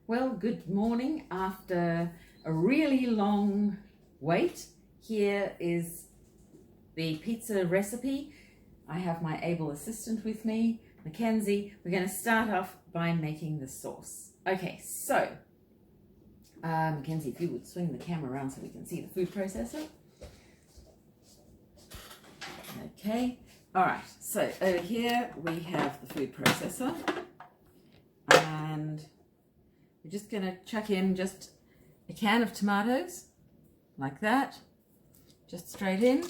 Well, good morning. After a really long wait, here is the pizza recipe. I have my able assistant with me, Mackenzie. We're going to start off by making the sauce. Okay, so Mackenzie, if you would swing the camera around so we can see the food processor. Okay, all right, so over here we have the food processor, and we're just going to chuck in just a can of tomatoes, like that, just straight in.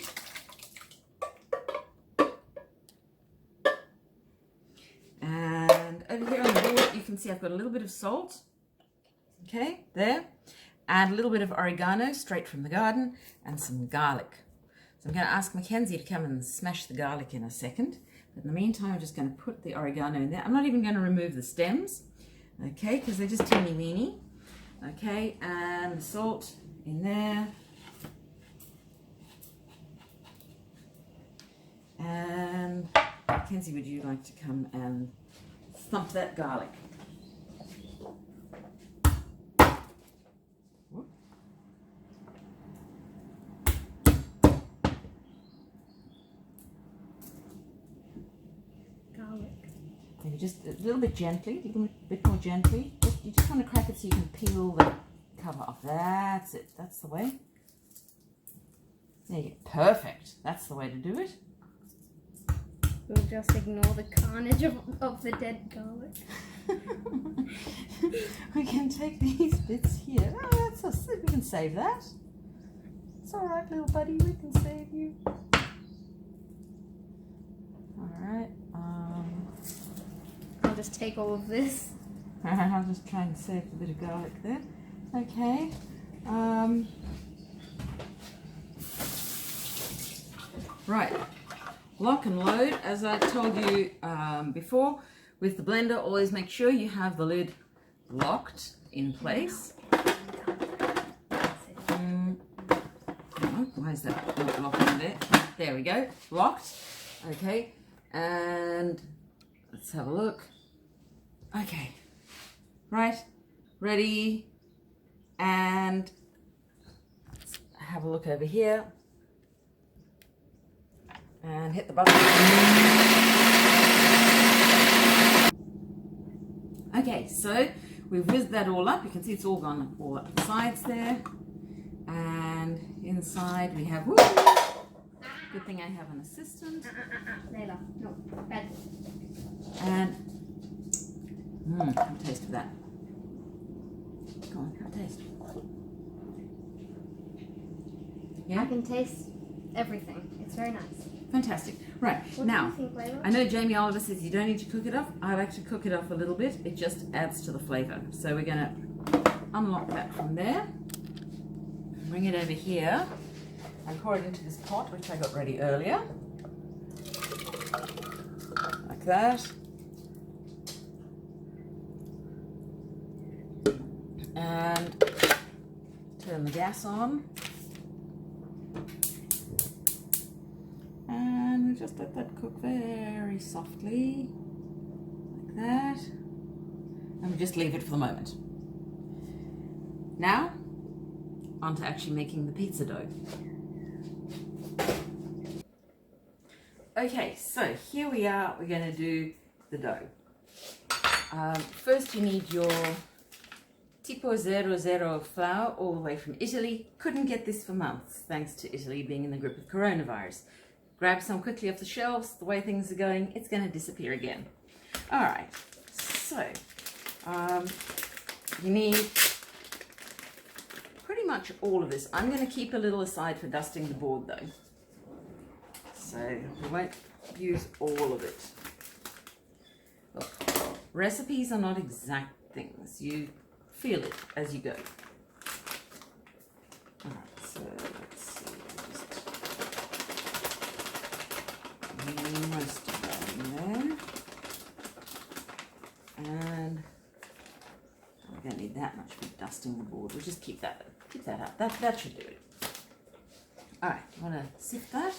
And over here on the board, you can see I've got a little bit of salt, okay, there, and a little bit of oregano straight from the garden, and some garlic. So I'm going to ask Mackenzie to come and smash the garlic in a second. But in the meantime, I'm just going to put the oregano in there. I'm not even going to remove the stems, okay, because they're just teeny weeny. Okay, and the salt in there. And Mackenzie, would you like to come and thump that garlic? Maybe just a little bit gently, a little bit more gently. You just want to crack it so you can peel the cover off. That's it. That's the way. There you go. Perfect. That's the way to do it. We'll just ignore the carnage of the dead garlic. We can take these bits here. Oh, we can save that. It's all right, little buddy. We can save you. All right. I'll just take all of this. I'll just try and save a bit of garlic there. Okay. Right. Lock and load. As I told you before, with the blender, always make sure you have the lid locked in place. Why is that not locking there? There we go. Locked. Okay. And let's have a look. Okay, right, ready, and let's have a look over here, and hit the button. Okay, so we've whizzed that all up. You can see it's all gone all up the sides there, and inside we have, whoo, good thing I have an assistant. Layla, no, bad. And have a taste of that. Go on, have a taste. Yeah? I can taste everything. It's very nice. Fantastic. Right, What now, do you think, Layla? I know Jamie Oliver says you don't need to cook it off. I like to cook it off a little bit. It just adds to the flavour. So we're going to unlock that from there. Bring it over here and pour it into this pot, which I got ready earlier. Like that. And turn the gas on, and we just let that cook very softly, like that, and we just leave it for the moment. Now, on to actually making the pizza dough. Okay, so here we are, we're going to do the dough. First you need your Tipo 00 flour, all the way from Italy. Couldn't get this for months, thanks to Italy being in the grip of coronavirus. Grab some quickly off the shelves. The way things are going, it's going to disappear again. All right, so you need pretty much all of this. I'm going to keep a little aside for dusting the board though, so we won't use all of it. Look, recipes are not exact things. You feel it as you go. Alright, so let's see. Just most of that in there. And we don't need that much for dusting the board. We'll just keep that up. That should do it. Alright, you want to sift that?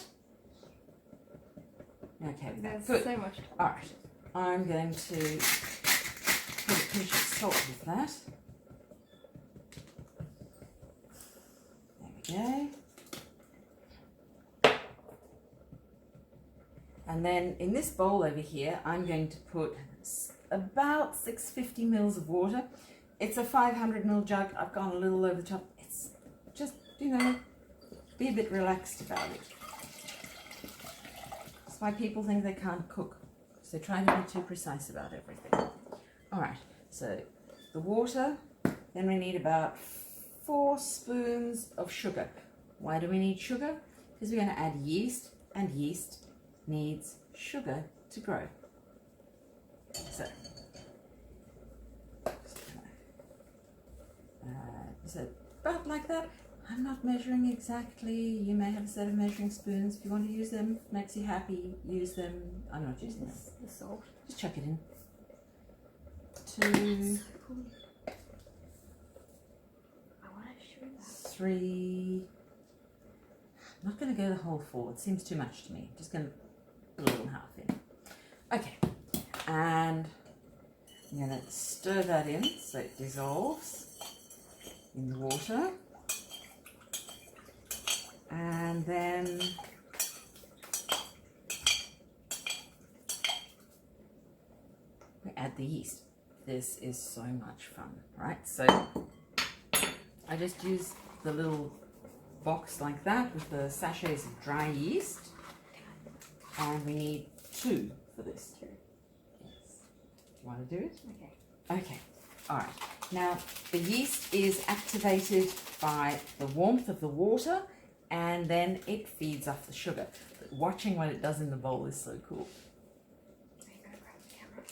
Okay, with that. Good. So much. Alright, I'm going to put a pinch of salt with that. And then in this bowl over here, I'm going to put about 650 mils of water. It's a 500 ml jug. I've gone a little over the top. It's just, you know, be a bit relaxed about it. That's why people think they can't cook. So they try to be too precise about everything. All right, so the water, then we need about 4 spoons of sugar. Why do we need sugar? Because we're going to add yeast, and yeast needs sugar to grow. So about like that. I'm not measuring exactly. You may have a set of measuring spoons. If you want to use them, makes you happy, use them. I'm not using them. The salt. Just chuck it in. 2, I want to show that. 3. I'm not going to go the whole 4. It seems too much to me. I'm just going to put a little half in. Okay. And I'm going to stir that in so it dissolves in the water. And then we add the yeast. This is so much fun, right? So I just use the little box like that with the sachets of dry yeast. And we need 2 for this. Sure. Yes. Do you want to do it? Okay. Okay. All right. Now, the yeast is activated by the warmth of the water, and then it feeds off the sugar. But watching what it does in the bowl is so cool. I gotta grab the camera.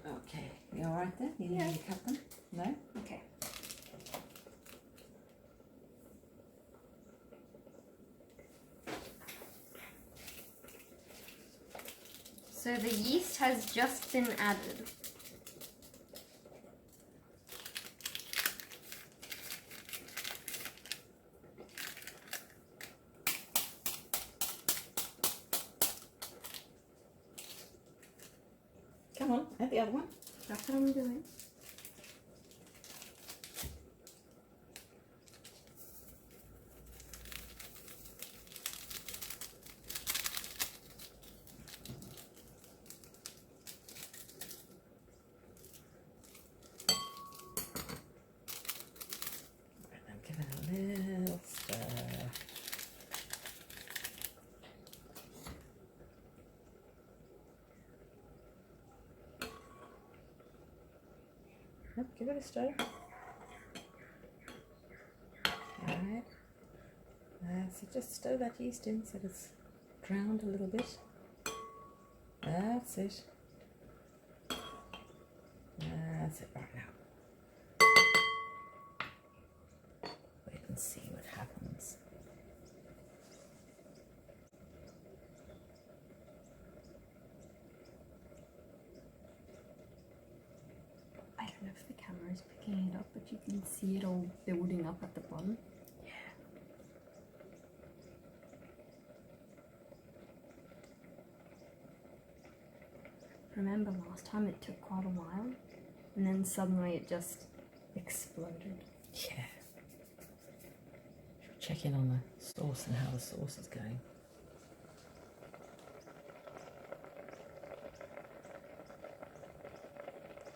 Yeah. Okay. You all right there? You need Yeah. to cut them? No? Okay. So the yeast has just been added. Come on, add the other one. That's what I'm doing. Give it a little stir. Yep, give it a stir. Alright. So just stir that yeast in so it's drowned a little bit. That's it. That's it right now. Wait and see what happens. I don't know if the camera is picking it up, but you can see it all building up at the bottom. Yeah. Remember last time it took quite a while, and then suddenly it just exploded. Yeah. Should check in on the sauce and how the sauce is going.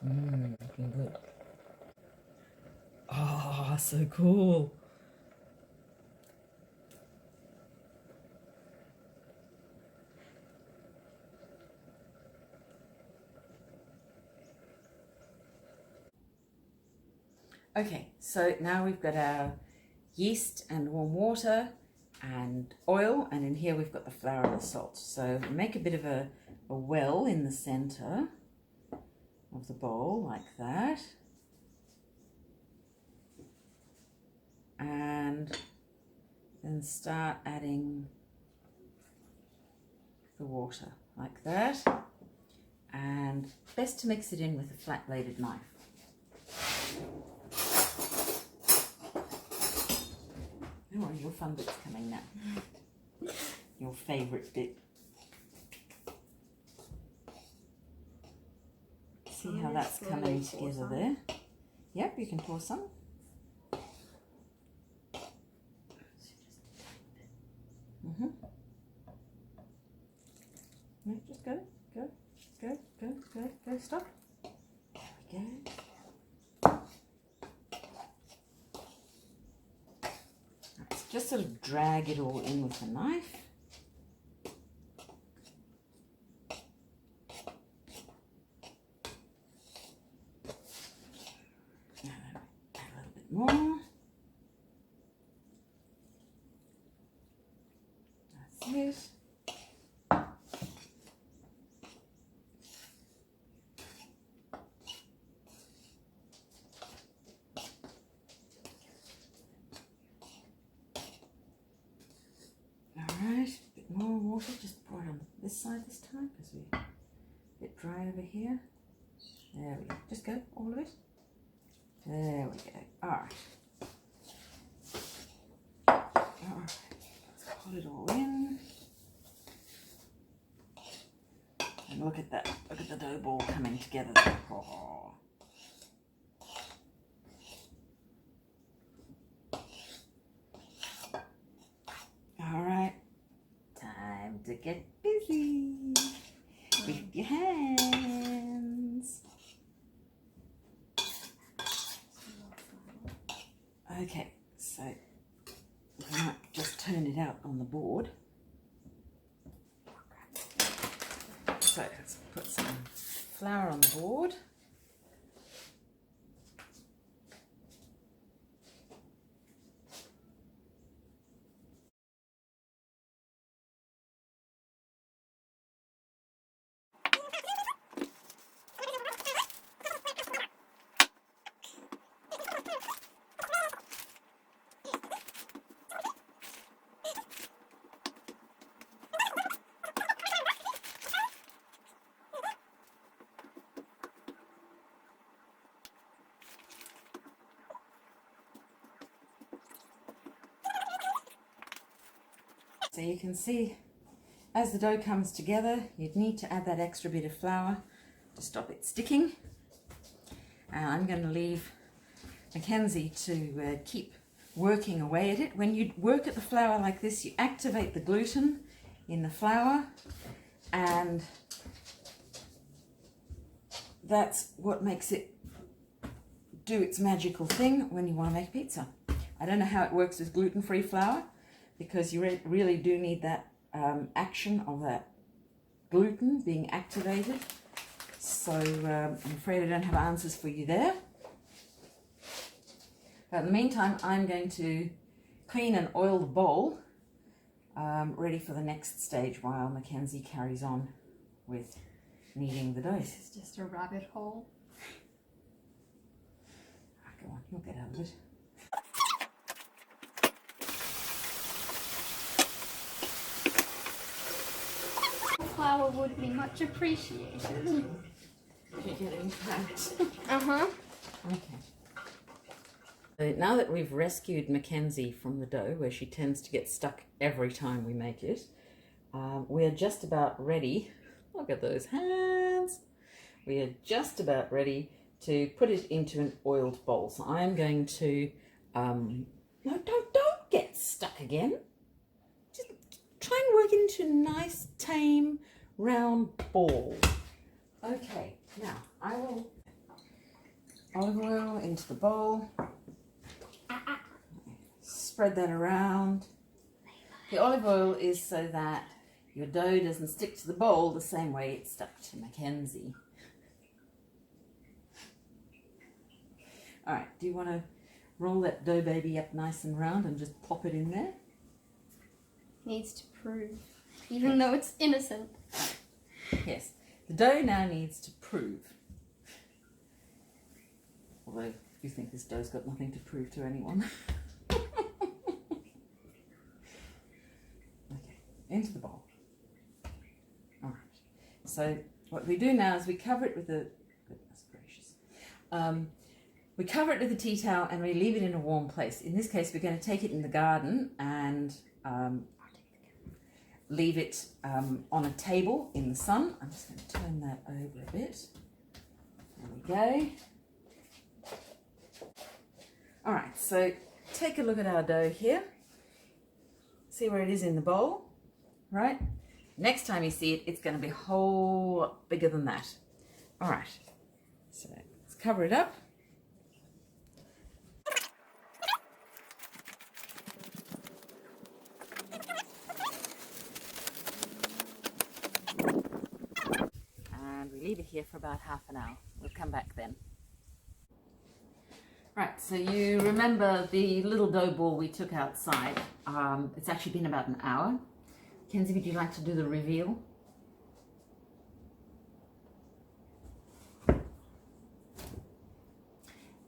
Looking good. Oh, so cool. Okay, so now we've got our yeast and warm water and oil, and in here we've got the flour and the salt. So make a bit of a well in the center of the bowl like that, and then start adding the water like that, and best to mix it in with a flat bladed knife. Oh, your fun bit's coming now. Your favourite bit. See how that's coming together there? Yep, you can pour some. No, just go, go, go, go, go, go, stop. There we go. Right, just sort of drag it all in with the knife. Now add a little bit more. That's it. Alright, a bit more water, just pour it on this side this time because we're a bit dry over here. There we go, just go, all of it. There we go, alright. Alright, let's put it all in. And look at that, look at the dough ball coming together. Oh. Alright, time to get busy with your hands. Okay, so we might just turn it out on the board. So let's put some flour on the board. So you can see as the dough comes together, you'd need to add that extra bit of flour to stop it sticking. And I'm going to leave Mackenzie to keep working away at it. When you work at the flour like this, you activate the gluten in the flour, and that's what makes it do its magical thing when you want to make pizza. I don't know how it works with gluten-free flour, because you really do need that action of that gluten being activated. So I'm afraid I don't have answers for you there. But in the meantime, I'm going to clean and oil the bowl, ready for the next stage while Mackenzie carries on with kneading the dough. This is just a rabbit hole. Go on, you'll get out of it. Flour would be much appreciated. You're getting fat. Uh-huh. Okay. So now that we've rescued Mackenzie from the dough, where she tends to get stuck every time we make it, we're just about ready. Look at those hands. We are just about ready to put it into an oiled bowl. So I'm going to, no, don't get stuck again. Just try and work it into a nice, tame, round ball. Okay, now I will olive oil into the bowl. Spread that around. The olive oil is so that your dough doesn't stick to the bowl the same way it stuck to Mackenzie. All right, do you want to roll that dough baby up nice and round and just plop it in there? Needs to prove, even though it's innocent. Yes, the dough now needs to prove. Although you think this dough's got nothing to prove to anyone. Okay, into the bowl. All right, so what we do now is we cover it with a, goodness gracious, we cover it with a tea towel and we leave it in a warm place. In this case, we're going to take it in the garden and leave it on a table in the sun. I'm just going to turn that over a bit. There we go. All right, so take a look at our dough here. See where it is in the bowl, right? Next time you see it, it's going to be a whole lot bigger than that. All right, so let's cover it up. And we leave it here for about half an hour. We'll come back then. Right, so you remember the little dough ball we took outside. It's actually been about an hour. Kenzie, would you like to do the reveal?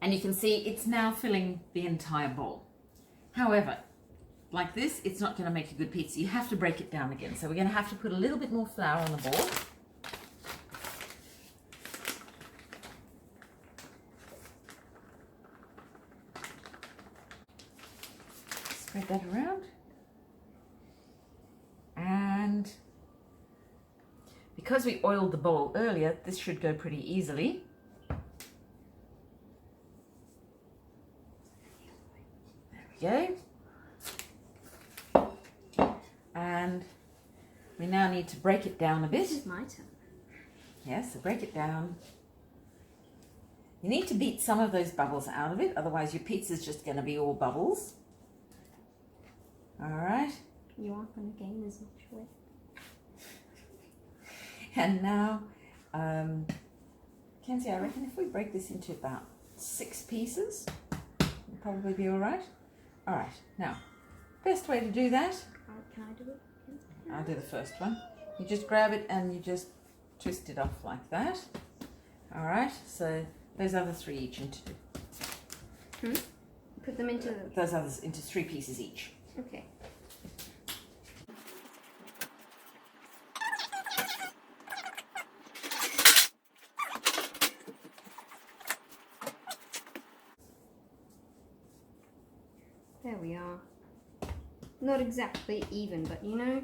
And you can see it's now filling the entire bowl. However, like this, it's not going to make a good pizza. You have to break it down again. So we're going to have to put a little bit more flour on the ball. Spread that around. And because we oiled the bowl earlier, this should go pretty easily. There we go. And we now need to break it down a bit. This is my turn. Yes, so break it down. You need to beat some of those bubbles out of it, otherwise your pizza's just going to be all bubbles. All right. You aren't going to gain as much weight. And now, Kenzie, I reckon if we break this into about 6 pieces, it'll probably be all right. All right, now, best way to do that, Can I do it? I'll do the first one. You just grab it and you just twist it off like that. All right, so those other 3 each into, Put them into... those others into 3 pieces each. Okay. There we are. Not exactly even, but you know,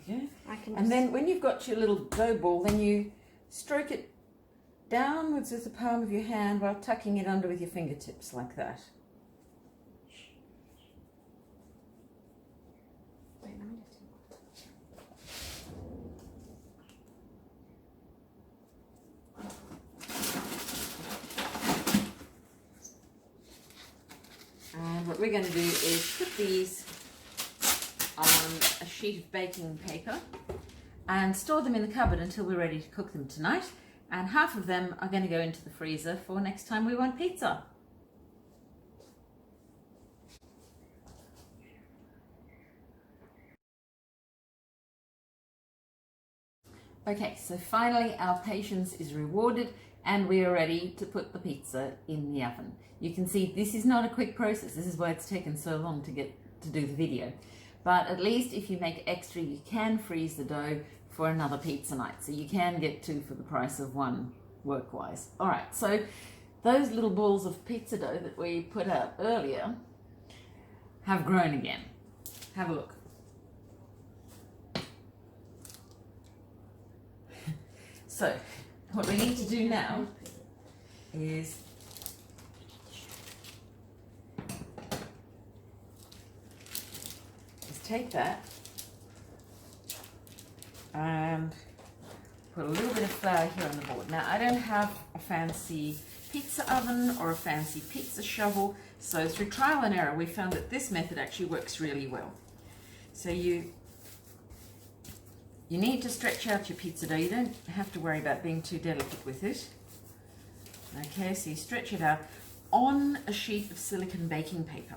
There you go. I can. And then when you've got your little dough ball, then you stroke it downwards with the palm of your hand while tucking it under with your fingertips like that. Wait, let me just... And what we're going to do is put these on a sheet of baking paper and store them in the cupboard until we're ready to cook them tonight. And half of them are going to go into the freezer for next time we want pizza. Okay, so finally our patience is rewarded and we are ready to put the pizza in the oven. You can see this is not a quick process. This is why it's taken so long to do the video. But at least if you make extra, you can freeze the dough for another pizza night. So you can get 2 for the price of 1 work-wise. All right, so those little balls of pizza dough that we put out earlier have grown again. Have a look. So what we need to do now is take that and put a little bit of flour here on the board. Now I don't have a fancy pizza oven or a fancy pizza shovel, so through trial and error we found that this method actually works really well. So you need to stretch out your pizza dough. You don't have to worry about being too delicate with it. Okay, so you stretch it out on a sheet of silicone baking paper.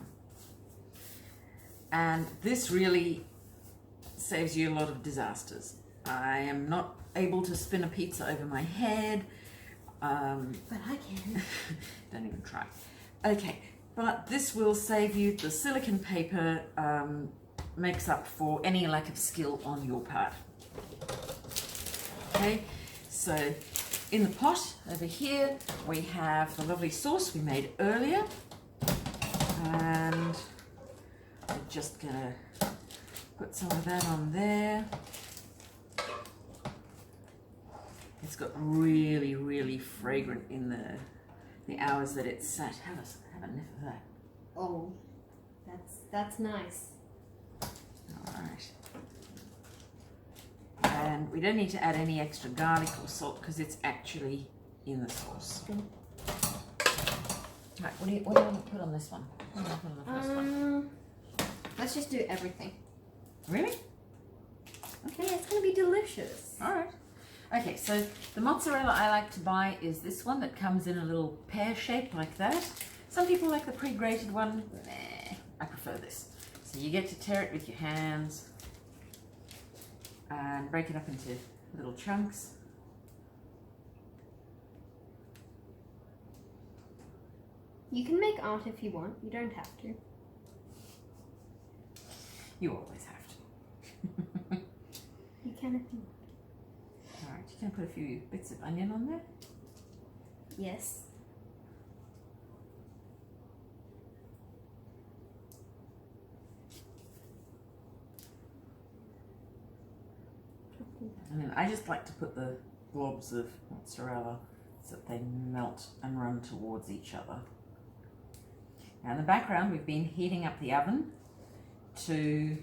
And this really saves you a lot of disasters. I am not able to spin a pizza over my head. But I can. Don't even try. Okay, but this will save you. The silicone paper makes up for any lack of skill on your part. Okay, so in the pot over here we have the lovely sauce we made earlier, and I'm just gonna put some of that on there. It's got really, really fragrant in the hours that it's sat. Have enough of that. Oh, that's nice. All right. And we don't need to add any extra garlic or salt because it's actually in the sauce. Right, what do you want to put on this one? What do you want to put on the first one? Let's just do everything. Really? Okay, it's gonna be delicious. All right. Okay, so the mozzarella I like to buy is this one that comes in a little pear shape like that. Some people like the pre-grated one. Nah, I prefer this. So you get to tear it with your hands and break it up into little chunks. You can make art if you want. You don't have to. You always have to. You can if you want. All right, you can put a few bits of onion on there. Yes. And then I just like to put the globs of mozzarella so that they melt and run towards each other. Now in the background, we've been heating up the oven to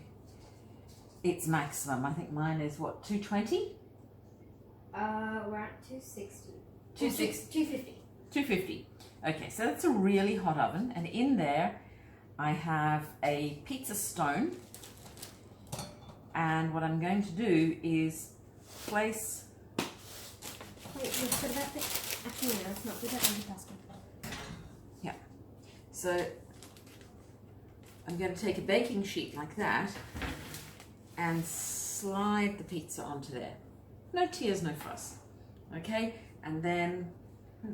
its maximum. I think mine is what, 220? We're at 260. 250. 250. Okay, so that's a really hot oven, and in there I have a pizza stone, and what I'm going to do is place. Wait, let's put that bit. Actually, no, let's not do that antipasto. Yeah. So I'm going to take a baking sheet like that and slide the pizza onto there. No tears, no fuss. Okay, and then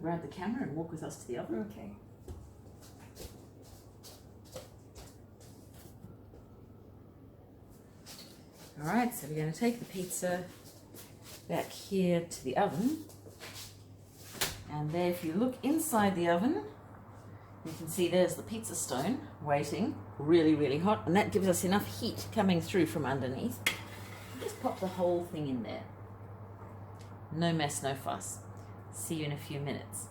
grab the camera and walk with us to the oven. Okay. All right, so we're going to take the pizza back here to the oven. And there, if you look inside the oven, you can see there's the pizza stone waiting, really, really hot. And that gives us enough heat coming through from underneath. Just pop the whole thing in there. No mess, no fuss. See you in a few minutes.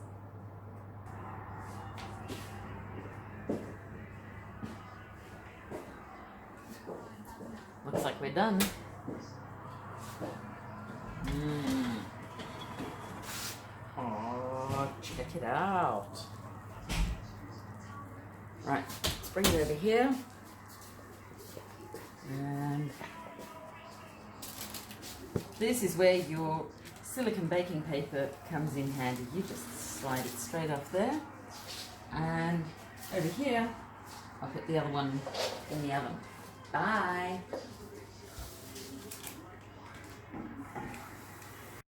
Looks like we're done. Oh, check it out. Right, let's bring it over here. And this is where your silicone baking paper comes in handy. You just slide it straight up there. And over here, I'll put the other one in the oven. Bye.